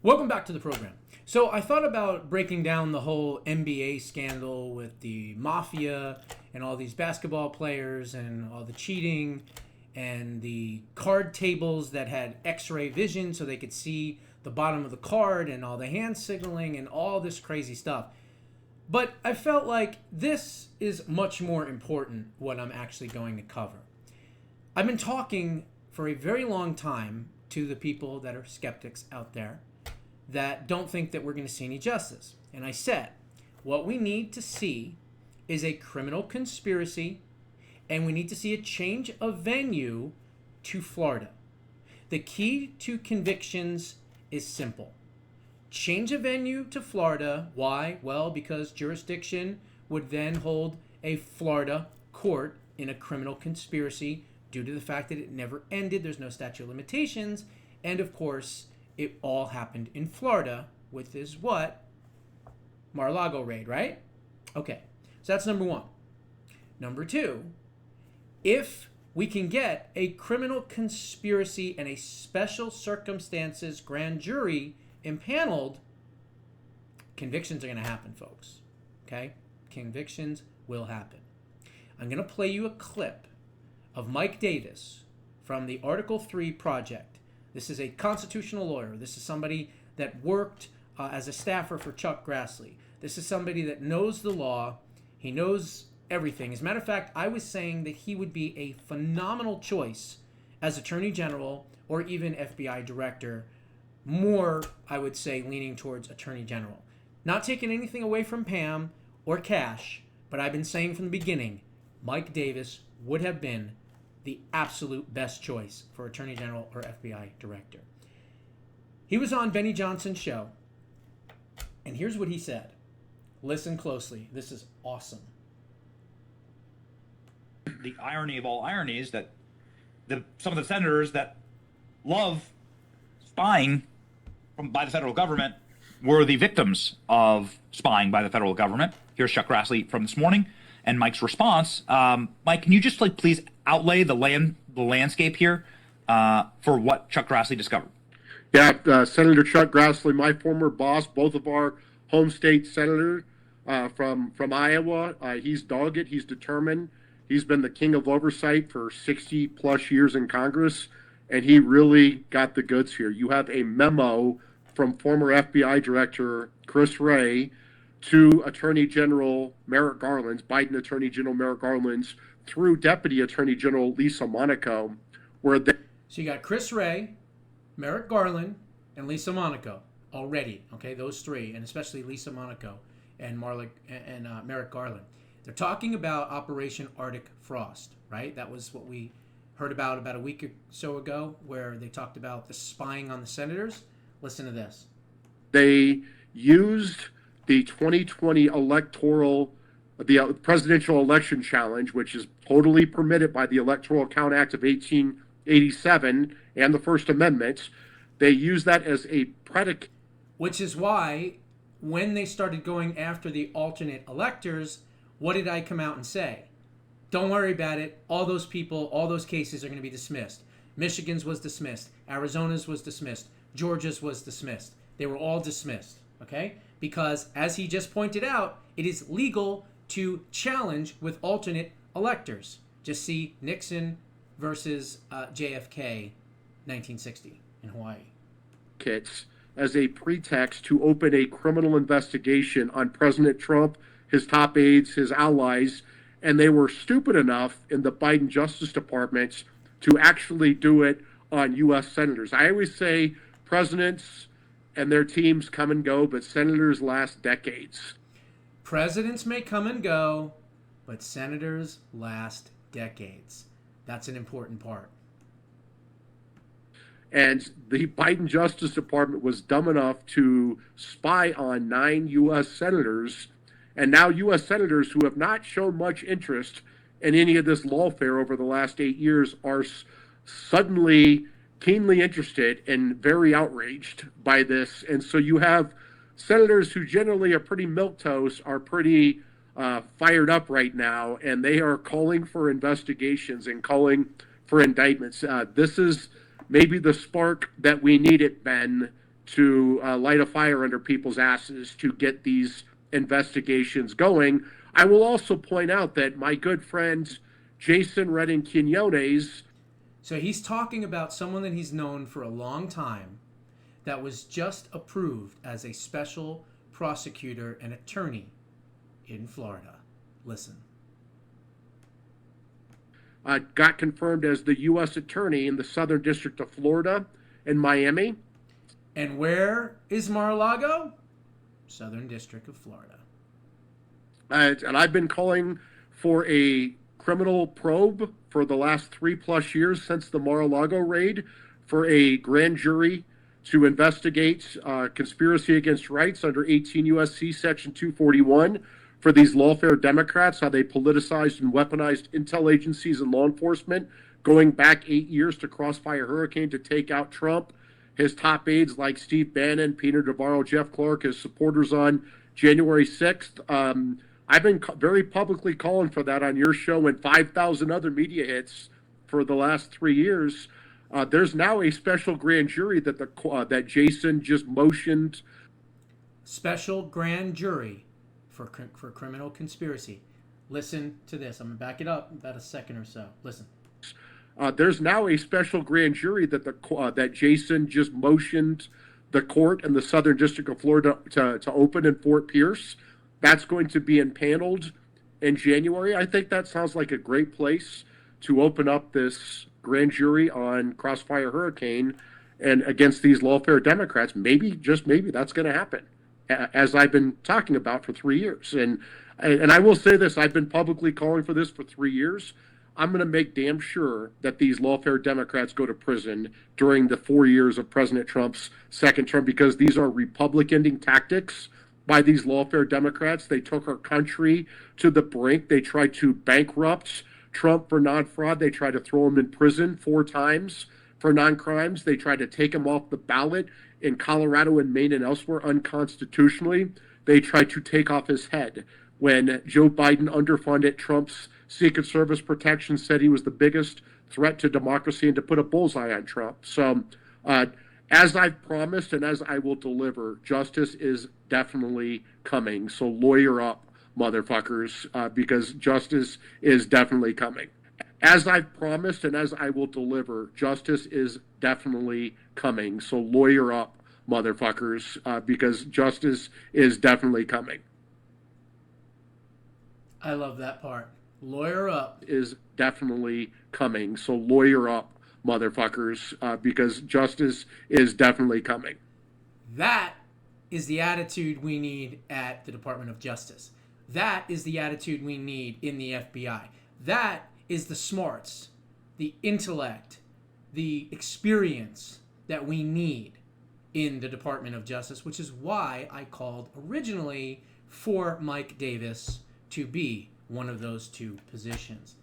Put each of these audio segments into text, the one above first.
Welcome back to the program. So I thought about breaking down the whole NBA scandal with the mafia and all these basketball players and all the cheating and the card tables that had x-ray vision so they could see the bottom of the card and all the hand signaling and all this crazy stuff. But I felt like this is much more important what I'm actually going to cover. I've been talking for a very long time to the people that are skeptics out there that don't think that we're going to see any justice. And I said, what we need to see is a criminal conspiracy, and we need to see a change of venue to Florida. The key to convictions is simple. Change of venue to Florida. Why? Well, because jurisdiction would then hold a Florida court in a criminal conspiracy due to the fact that it never ended. There's no statute of limitations. And of course, it all happened in Florida with this what? Mar-a-Lago raid, right? Okay, so that's number one. Number two, if we can get a criminal conspiracy and a special circumstances grand jury impaneled, convictions are going to happen, folks. Okay? Convictions will happen. I'm going to play you a clip of Mike Davis from the Article 3 project. This is a constitutional lawyer. This is somebody that worked as a staffer for Chuck Grassley. This is somebody that knows the law. He knows everything. As a matter of fact, I was saying that he would be a phenomenal choice as Attorney General or even FBI Director. More, I would say, leaning towards Attorney General. Not taking anything away from Pam or Cash, but I've been saying from the beginning, Mike Davis would have been the absolute best choice for Attorney General or FBI Director. He was on Benny Johnson's show, and here's what he said. Listen closely. This is awesome. The irony of all ironies that some of the senators that love spying by the federal government were the victims of spying by the federal government. Here's Chuck Grassley from this morning and Mike's response. Mike, can you just please outlay the landscape here for what Chuck Grassley discovered? Yeah, Senator Chuck Grassley, my former boss, both of our home state senators from Iowa. He's dogged. He's determined. He's been the king of oversight for 60 plus years in Congress, and he really got the goods here. You have a memo from former FBI Director Chris Wray to Attorney General Merrick Garland, Biden Attorney General Merrick Garland, through Deputy Attorney General Lisa Monaco, where they... So you got Chris Wray, Merrick Garland, and Lisa Monaco already. Okay, those three, and especially Lisa Monaco and Merrick Garland. They're talking about Operation Arctic Frost, right? That was what we heard about a week or so ago, where they talked about the spying on the senators. Listen to this. They used the 2020 the presidential election challenge, which is totally permitted by the Electoral Count Act of 1887 and the First Amendment. They used that as a predicate. Which is why, when they started going after the alternate electors, what did I come out and say? Don't worry about it. All those people, all those cases are going to be dismissed. Michigan's was dismissed. Arizona's was dismissed. Georgia's was dismissed. They were all dismissed, okay? Because, as he just pointed out, it is legal to challenge with alternate electors. Just see Nixon versus JFK, 1960 in Hawaii. As a pretext to open a criminal investigation on President Trump, his top aides, his allies, and they were stupid enough in the Biden Justice Department to actually do it on U.S. senators. I always say presidents and their teams come and go, but senators last decades. Presidents may come and go, but senators last decades. That's an important part. And the Biden Justice Department was dumb enough to spy on 9 U.S. senators, and now U.S. senators who have not shown much interest in any of this lawfare over the last 8 years are suddenly keenly interested and very outraged by this. And so you have senators who generally are pretty milquetoast, are pretty fired up right now, and they are calling for investigations and calling for indictments. This is maybe the spark that we needed, Ben, to light a fire under people's asses to get these investigations going. I will also point out that my good friend Jason Redding Quinones. So he's talking about someone that he's known for a long time that was just approved as a special prosecutor and attorney in Florida. Listen. Got confirmed as the U.S. Attorney in the Southern District of Florida in Miami. And where is Mar-a-Lago? Southern District of Florida. And I've been calling for a criminal probe for the last 3+ years since the Mar-a-Lago raid for a grand jury to investigate conspiracy against rights under 18 U.S.C. Section 241 for these lawfare Democrats, how they politicized and weaponized intel agencies and law enforcement, going back 8 years to Crossfire Hurricane to take out Trump, his top aides like Steve Bannon, Peter Navarro, Jeff Clark, his supporters on January 6th. I've been very publicly calling for that on your show and 5,000 other media hits for the last 3 years. There's now a special grand jury that that Jason just motioned. Special grand jury for criminal conspiracy. Listen to this. I'm going to back it up about a second or so. Listen. There's now a special grand jury that that Jason just motioned the court in the Southern District of Florida to open in Fort Pierce. That's going to be impaneled in January. I think that sounds like a great place to open up this grand jury on Crossfire Hurricane and against these lawfare Democrats. Maybe, just maybe, that's going to happen, as I've been talking about for 3 years. And I will say this, I've been publicly calling for this for 3 years. I'm going to make damn sure that these lawfare Democrats go to prison during the 4 years of President Trump's second term, because these are Republican tactics by these lawfare Democrats. They took our country to the brink. They tried to bankrupt Trump for non-fraud. They tried to throw him in prison 4 times for non-crimes. They tried to take him off the ballot in Colorado and Maine and elsewhere unconstitutionally. They tried to take off his head when Joe Biden underfunded Trump's Secret Service protection, said he was the biggest threat to democracy, and to put a bullseye on Trump. So as I've promised and as I will deliver, justice is definitely coming. So lawyer up, motherfuckers, because justice is definitely coming. As I've promised and as I will deliver, justice is definitely coming. So lawyer up, motherfuckers, because justice is definitely coming. I love that part. Lawyer up. Is definitely coming. So lawyer up, motherfuckers, because justice is definitely coming. That is the attitude we need at the Department of Justice. That is the attitude we need in the FBI. That is the smarts, the intellect, the experience that we need in the Department of Justice, which is why I called originally for Mike Davis to be one of those 2 positions.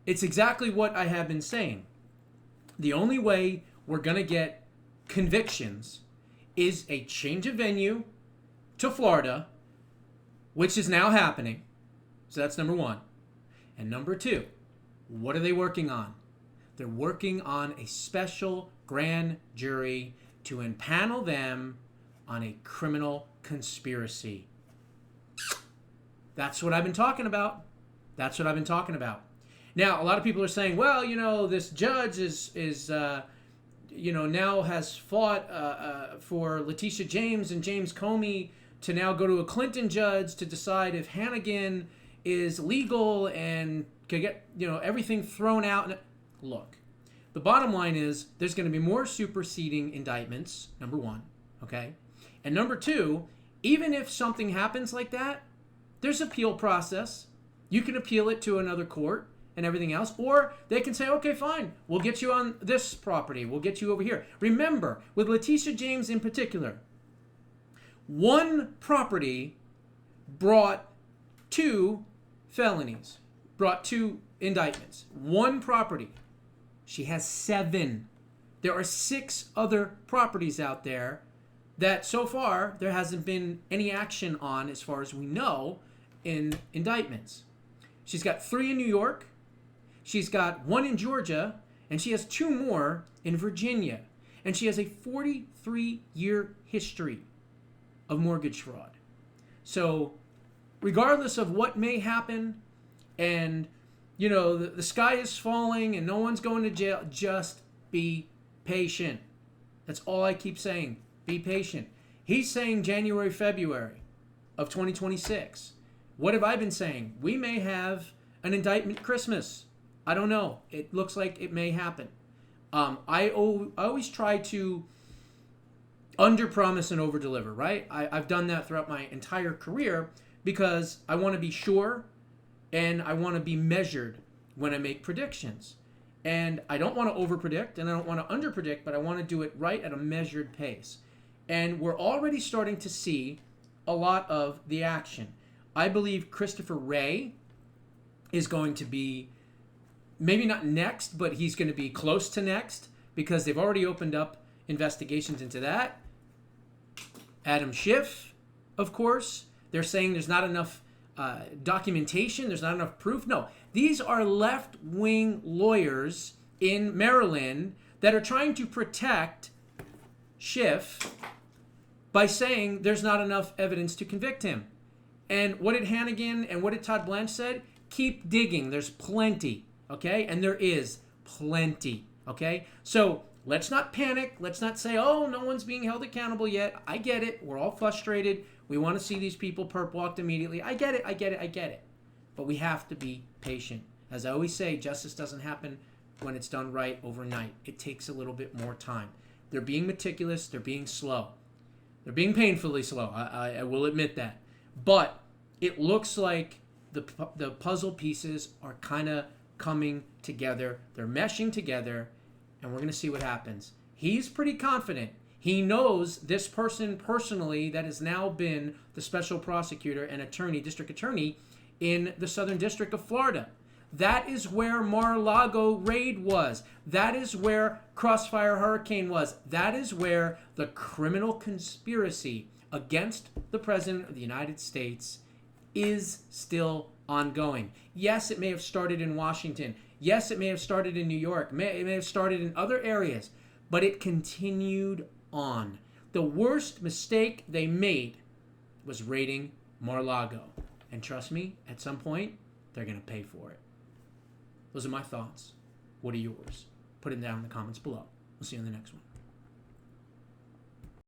It's exactly what I have been saying. The only way we're going to get convictions is a change of venue to Florida, which is now happening. So that's number 1. And number 2, what are they working on? They're working on a special grand jury to impanel them on a criminal conspiracy. That's what I've been talking about. That's what I've been talking about. Now, a lot of people are saying, well, you know, this judge is now has fought for Letitia James and James Comey to now go to a Clinton judge to decide if Hannigan is legal and could get, everything thrown out. Look, the bottom line is there's going to be more superseding indictments, number 1, okay? And number 2, even if something happens like that, there's appeal process. You can appeal it to another court and everything else, or they can say, okay, fine, we'll get you on this property, we'll get you over here. Remember, with Letitia James in particular, one property brought 2 felonies, brought 2 indictments. One property. She has 7. There are 6 other properties out there that so far there hasn't been any action on, as far as we know, in indictments. She's got 3 in New York, she's got 1 in Georgia, and she has 2 more in Virginia. And she has a 43-year history of mortgage fraud. So regardless of what may happen, and the sky is falling and no one's going to jail, just be patient. That's all I keep saying. Be patient. He's saying January, February of 2026. What have I been saying? We may have an indictment Christmas. I don't know. It looks like it may happen. I always try to under-promise and over-deliver, right? I've done that throughout my entire career because I want to be sure and I want to be measured when I make predictions. And I don't want to over-predict and I don't want to under-predict, but I want to do it right at a measured pace. And we're already starting to see a lot of the action. I believe Christopher Wray is going to be maybe not next, but he's going to be close to next because they've already opened up investigations into that. Adam Schiff, of course. They're saying there's not enough documentation. There's not enough proof. No, these are left-wing lawyers in Maryland that are trying to protect Schiff by saying there's not enough evidence to convict him. And what did Hannigan and what did Todd Blanche said? Keep digging. There's plenty, okay? And there is plenty, okay? So let's not panic. Let's not say, oh, no one's being held accountable yet. I get it. We're all frustrated. We want to see these people perp walked immediately. I get it. But we have to be patient. As I always say, justice doesn't happen when it's done right overnight. It takes a little bit more time. They're being meticulous. They're being slow. They're being painfully slow. I will admit that. But it looks like the puzzle pieces are kind of coming together. They're meshing together, and we're going to see what happens. He's pretty confident. He knows this person personally that has now been the special prosecutor and attorney, district attorney in the Southern District of Florida. That is where Mar-a-Lago raid was. That is where Crossfire Hurricane was. That is where the criminal conspiracy against the President of the United States is still ongoing. Yes, it may have started in Washington. Yes, it may have started in New York. It may have started in other areas, but it continued on. The worst mistake they made was raiding Mar-a-Lago. And trust me, at some point, they're going to pay for it. Those are my thoughts. What are yours? Put it down in the comments below. We'll see you in the next one.